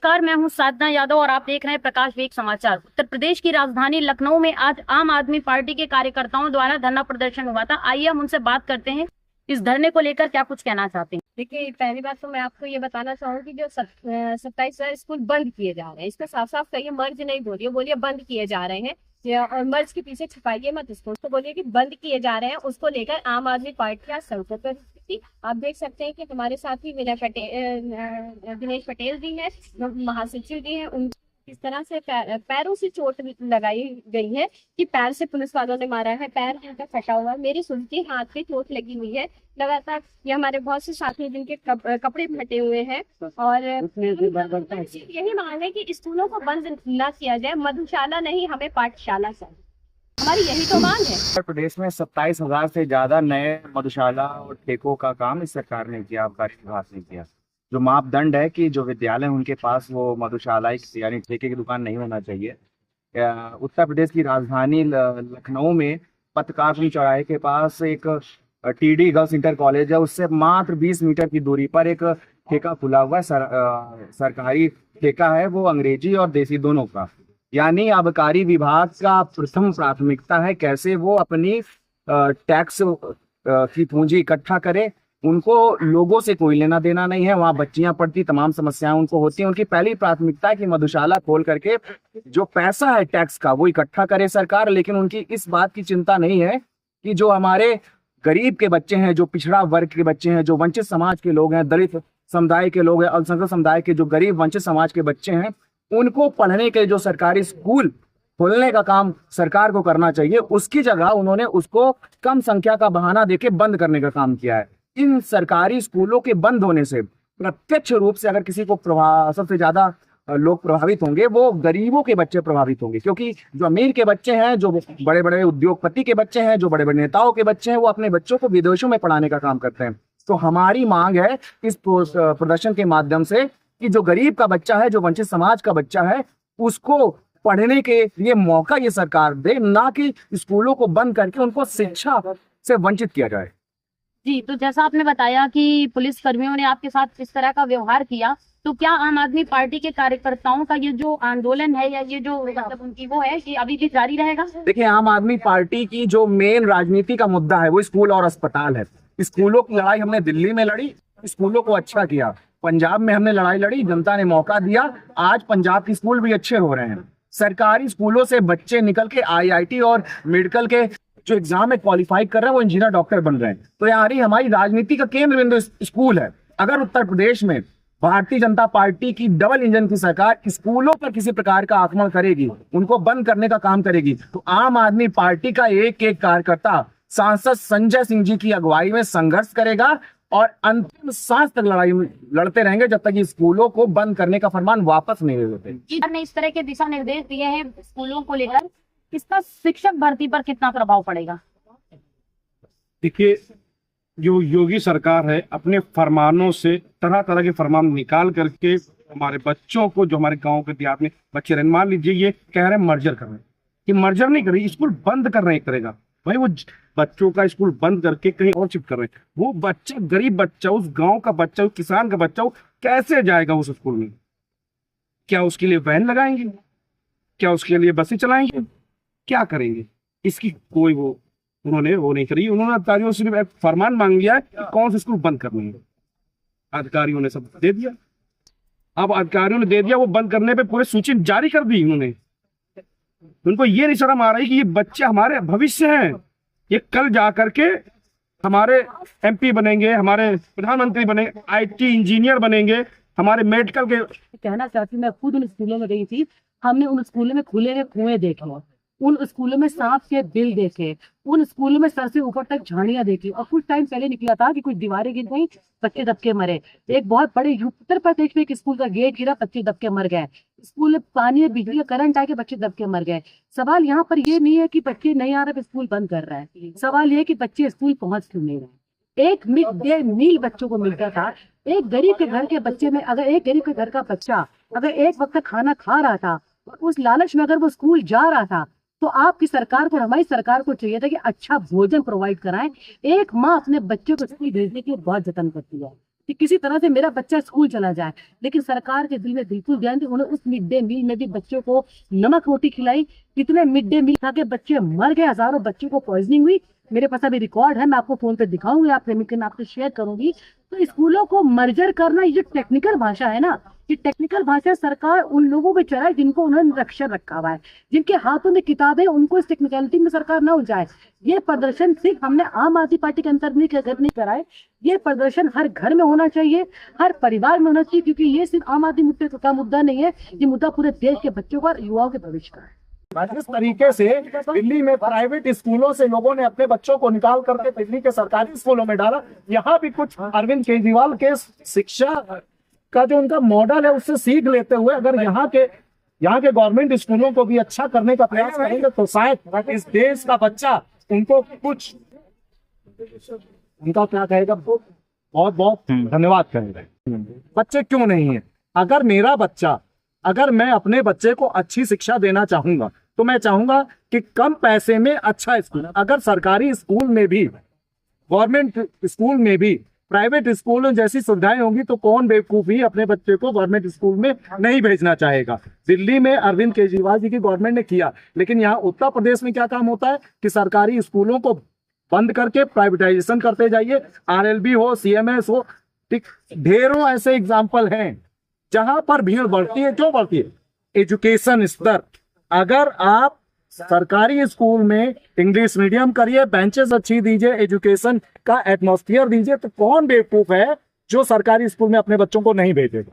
नमस्कार, मैं हूं साधना यादव और आप देख रहे हैं प्रकाश वेग समाचार। उत्तर प्रदेश की राजधानी लखनऊ में आज आम आदमी पार्टी के कार्यकर्ताओं द्वारा धरना प्रदर्शन हुआ था। आइए हम उनसे बात करते हैं, इस धरने को लेकर क्या कुछ कहना चाहते हैं। देखिए, पहली बात तो मैं आपको ये बताना चाहूंगी, जो 27 स्कूल बंद किए जा रहे हैं, इसमें साफ साफ कहिए, मर्ज नहीं बोलिए, बोलिए बंद किए जा रहे हैं। और मर्ज के पीछे छिपाइए मत इसको, तो बोलिए कि बंद किए जा रहे हैं। उसको लेकर आम आदमी पार्टी आज सड़कों पर थी। आप देख सकते हैं कि हमारे साथ ही दिनेश पटेल जी हैं, महासचिव जी हैं। उन इस तरह से पैरों से चोट लगाई गई है कि पैर से पुलिस वालों ने मारा है, पैर उनका फटा हुआ है, मेरी सुनती हाथ पे चोट लगी हुई है लगातार। ये हमारे बहुत से साथी हैं जिनके कपड़े फटे हुए हैं और यही मांग है कि स्कूलों को बंद न किया जाए, मधुशाला नहीं, हमें पाठशाला चाहिए, हमारी यही तो मांग है। उत्तर प्रदेश में 27,000 से ज्यादा नए मधुशाला और ठेकों का काम इस सरकार ने किया, आबकारी विभाग ने किया। जो मापदंड है कि जो विद्यालय उनके पास वो मधुशाला यानी ठेके की दुकान नहीं होना चाहिए। उत्तर प्रदेश की राजधानी लखनऊ में पत्रकार चौराहे के पास एक टीडी गर्ल्स इंटर कॉलेज है, उससे मात्र 20 मीटर की दूरी पर एक ठेका खुला हुआ है। सरकारी ठेका है, वो अंग्रेजी और देसी दोनों का। यानी आबकारी विभाग का प्रथम प्राथमिकता है कैसे वो अपनी टैक्स की पूंजी इकट्ठा करे। उनको लोगों से कोई लेना देना नहीं है, वहाँ बच्चियां पढ़ती, तमाम समस्याएं उनको होती हैं। उनकी पहली प्राथमिकता है कि मधुशाला खोल करके जो पैसा है टैक्स का वो इकट्ठा करे सरकार। लेकिन उनकी इस बात की चिंता नहीं है कि जो हमारे गरीब के बच्चे हैं, जो पिछड़ा वर्ग के बच्चे हैं, जो वंचित समाज के लोग हैं, दलित समुदाय के लोग हैं, अल्पसंख्यक समुदाय के जो गरीब वंचित समाज के बच्चे हैं, उनको पढ़ने के जो सरकारी स्कूल खोलने का काम सरकार को करना चाहिए, उसकी जगह उन्होंने उसको कम संख्या का बहाना देके बंद करने का काम किया है। इन सरकारी स्कूलों के बंद होने से प्रत्यक्ष रूप से अगर किसी को सबसे ज्यादा लोग प्रभावित होंगे वो गरीबों के बच्चे प्रभावित होंगे, क्योंकि जो अमीर के बच्चे हैं, जो बड़े बड़े उद्योगपति के बच्चे हैं, जो बड़े बड़े नेताओं के बच्चे हैं, वो अपने बच्चों को विदेशों में पढ़ाने का काम करते हैं। तो हमारी मांग है इस प्रदर्शन के माध्यम से कि जो गरीब का बच्चा है, जो वंचित समाज का बच्चा है, उसको पढ़ने के लिए मौका ये सरकार दे, ना कि स्कूलों को बंद करके उनको शिक्षा से वंचित किया जाए। जी, तो जैसा आपने बताया कि पुलिस कर्मियों ने आपके साथ इस तरह का व्यवहार किया, तो क्या आम आदमी पार्टी के कार्यकर्ताओं का ये जो आंदोलन है या ये जो मतलब उनकी वो है कि अभी भी जारी रहेगा? देखिए, आम आदमी पार्टी की जो मेन राजनीति का मुद्दा है वो स्कूल और अस्पताल है। स्कूलों की लड़ाई हमने दिल्ली में लड़ी, स्कूलों को अच्छा किया। पंजाब में हमने लड़ाई लड़ी, जनता ने मौका दिया, आज पंजाब के स्कूल भी अच्छे हो रहे हैं। सरकारी स्कूलों से बच्चे निकल के IIT और मेडिकल के जो एग्जाम में क्वालिफाई कर रहे हैं वो इंजीनियर डॉक्टर बन रहे हैं। तो यार हमारी राजनीति का केंद्र बिंदु स्कूल है। अगर उत्तर प्रदेश में भारतीय जनता पार्टी की डबल इंजन की सरकार स्कूलों पर किसी प्रकार का आक्रमण करेगी, उनको बंद करने का काम करेगी, तो आम आदमी पार्टी का एक एक कार्यकर्ता सांसद संजय सिंह जी की अगुवाई में संघर्ष करेगा और अंतिम सांस तक लड़ाई लड़ते रहेंगे जब तक ये स्कूलों को बंद करने का फरमान वापस नहीं ले लेते। ने इस तरह के दिशा निर्देश दिए हैं स्कूलों को लेकर, इसका शिक्षक भर्ती पर कितना प्रभाव पड़ेगा? देखिए, जो योगी सरकार है अपने फरमानों से तरह तरह के फरमान निकाल करके हमारे बच्चों को, जो हमारे गांव के देहात में बच्चे रहने, मान लीजिए ये कह रहे हैं मर्जर कर रहे हैं, कि मर्जर नहीं कर रही, स्कूल बंद कर रहे हैं करेगा भाई। वो बच्चों का स्कूल बंद करके कहीं और शिफ्ट कर रहे हैं। वो बच्चा, गरीब बच्चा, उस गांव का बच्चा, उस किसान का बच्चा, कैसे जाएगा उस स्कूल में? क्या उसके लिए वैन लगाएंगे? क्या उसके लिए बसें चलाएंगे? क्या करेंगे? इसकी कोई उन्होंने वो नहीं करी। उन्होंने अधिकारियों से सिर्फ एक फरमान मांग लिया कि कौन से स्कूल बंद करने हैं। अधिकारियों ने सब दे दिया। अब अधिकारियों ने दे दिया, वो बंद करने पे पूरे सूची जारी कर दी उन्होंने। उनको ये नहीं शर्म आ रही कि ये बच्चे हमारे भविष्य हैं, ये कल जा करके हमारे MP बनेंगे, हमारे प्रधानमंत्री बनेंगे, IT इंजीनियर बनेंगे, हमारे मेडिकल के। कहना चाहती, मैं खुद उन स्कूलों में गई थी, हमने उन स्कूलों में खुले हुए कुएं देखे, उन स्कूलों में सांप के बिल देखे, उन स्कूलों में सर से ऊपर तक झाड़ियां देखी। और कुछ टाइम पहले निकला था कि कुछ दीवारें गिर गई, बच्चे दबके मरे। एक बहुत बड़े उत्तर प्रदेश में एक स्कूल का गेट गिरा, बच्चे दबके मर गए। स्कूल में पानी, बिजली, करंट आके बच्चे दबके मर गए। सवाल यहाँ पर ये नहीं है कि बच्चे नहीं आ रहे, स्कूल बंद कर रहा है। सवाल ये कि बच्चे स्कूल पहुंच क्यों नहीं रहे। एक मिड डे मील बच्चों को मिलता था। एक गरीब के घर के बच्चे में, अगर एक गरीब के घर का बच्चा अगर एक वक्त खाना खा रहा था और उस लालच में अगर वो स्कूल जा रहा था, तो आपकी सरकार को, हमारी सरकार को चाहिए था कि अच्छा भोजन प्रोवाइड कराएं। एक माँ अपने बच्चे को स्कूल भेजने के लिए बहुत जतन करती है, कि किसी तरह से मेरा बच्चा स्कूल चला जाए, लेकिन सरकार के दिल में बिल्कुल ध्यान दी। उन्होंने उस मिड डे मील में भी बच्चों को नमक रोटी खिलाई। इतने मिड डे मील खा के बच्चे मर गए, हजारों बच्चों को पॉइजनिंग हुई। मेरे पास अभी रिकॉर्ड है, मैं आपको फोन पे दिखाऊंगी, आप लेकिन आपसे शेयर करूंगी। तो स्कूलों को मर्जर करना, ये जो टेक्निकल भाषा है ना, ये टेक्निकल भाषा सरकार उन लोगों पे चलाए जिनको उन्होंने निरक्षर रखा हुआ है, जिनके हाथों में किताबें, उनको इस टेक्निकलिटी में सरकार ना उलझाए। ये प्रदर्शन सिर्फ हमने आम आदमी पार्टी के अंतर नहीं कराए, ये प्रदर्शन हर घर में होना चाहिए, हर परिवार में होना चाहिए, क्योंकि ये सिर्फ आम आदमी का मुद्दा नहीं है, ये मुद्दा पूरे देश के बच्चों का और युवाओं के भविष्य का है। जिस तरीके से दिल्ली में प्राइवेट स्कूलों से लोगों ने अपने बच्चों को निकाल करके दिल्ली के सरकारी स्कूलों में डाला, यहाँ भी कुछ अरविंद केजरीवाल के शिक्षा का जो उनका मॉडल है उससे सीख लेते हुए अगर यहाँ के गवर्नमेंट स्कूलों को भी अच्छा करने का प्रयास करेंगे तो शायद इस देश का बच्चा उनको कुछ, उनका क्या कहेगा, बहुत बहुत धन्यवाद कहेंगे। बच्चे क्यों नहीं है? अगर मैं अपने बच्चे को अच्छी शिक्षा देना चाहूंगा तो मैं चाहूंगा कि कम पैसे में अच्छा स्कूल, अगर सरकारी स्कूल में भी, गवर्नमेंट स्कूल में भी प्राइवेट स्कूल जैसी सुविधाएं होंगी तो कौन बेवकूफ ही अपने बच्चे को गवर्नमेंट स्कूल में नहीं भेजना चाहेगा। दिल्ली में अरविंद केजरीवाल जी की गवर्नमेंट ने किया, लेकिन यहाँ उत्तर प्रदेश में क्या काम होता है कि सरकारी स्कूलों को बंद करके प्राइवेटाइजेशन करते जाइए। RLB हो, CMS हो, ढेरों ऐसे एग्जाम्पल हैं जहां पर भीड़ बढ़ती है। क्यों बढ़ती है? एजुकेशन स्तर, अगर आप सरकारी स्कूल में इंग्लिश मीडियम करिए, बेंचेस अच्छी दीजिए, एजुकेशन का एटमॉस्फेयर दीजिए, तो कौन बेवकूफ है जो सरकारी स्कूल में अपने बच्चों को नहीं भेजेगा?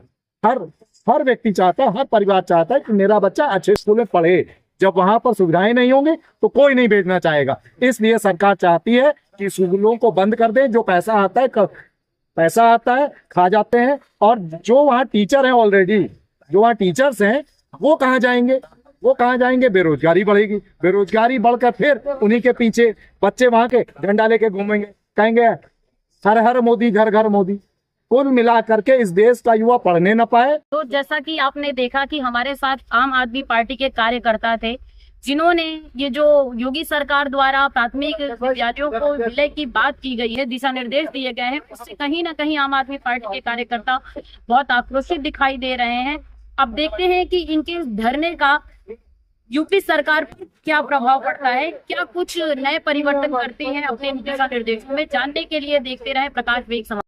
हर व्यक्ति चाहता है, हर परिवार चाहता है कि मेरा बच्चा अच्छे स्कूल में पढ़े। जब वहां पर सुविधाएं नहीं होंगी तो कोई नहीं भेजना चाहेगा। इसलिए सरकार चाहती है कि स्कूलों को बंद कर दें। जो पैसा आता है खा जाते हैं, और जो वहाँ टीचर हैं ऑलरेडी, जो वहाँ टीचर्स हैं वो कहाँ जाएंगे? बेरोजगारी बढ़ेगी, बेरोजगारी बढ़कर फिर उन्हीं के पीछे बच्चे वहाँ के झंडा लेके घूमेंगे, कहेंगे हर हर मोदी, घर घर मोदी। कुल मिला करके इस देश का युवा पढ़ने न पाए। तो जैसा कि आपने देखा कि हमारे साथ आम आदमी पार्टी के कार्यकर्ता थे, जिन्होंने ये जो योगी सरकार द्वारा प्राथमिक विद्यालयों को विलय की बात की गई है, दिशा निर्देश दिए गए हैं, उससे कहीं ना कहीं आम आदमी पार्टी के कार्यकर्ता बहुत आक्रोशित दिखाई दे रहे हैं। अब देखते हैं कि इनके इस धरने का यूपी सरकार पर क्या प्रभाव पड़ता है, क्या कुछ नए परिवर्तन करती है अपने दिशा निर्देशों में। जानने के लिए देखते रहे प्रकाश वेग समाचार।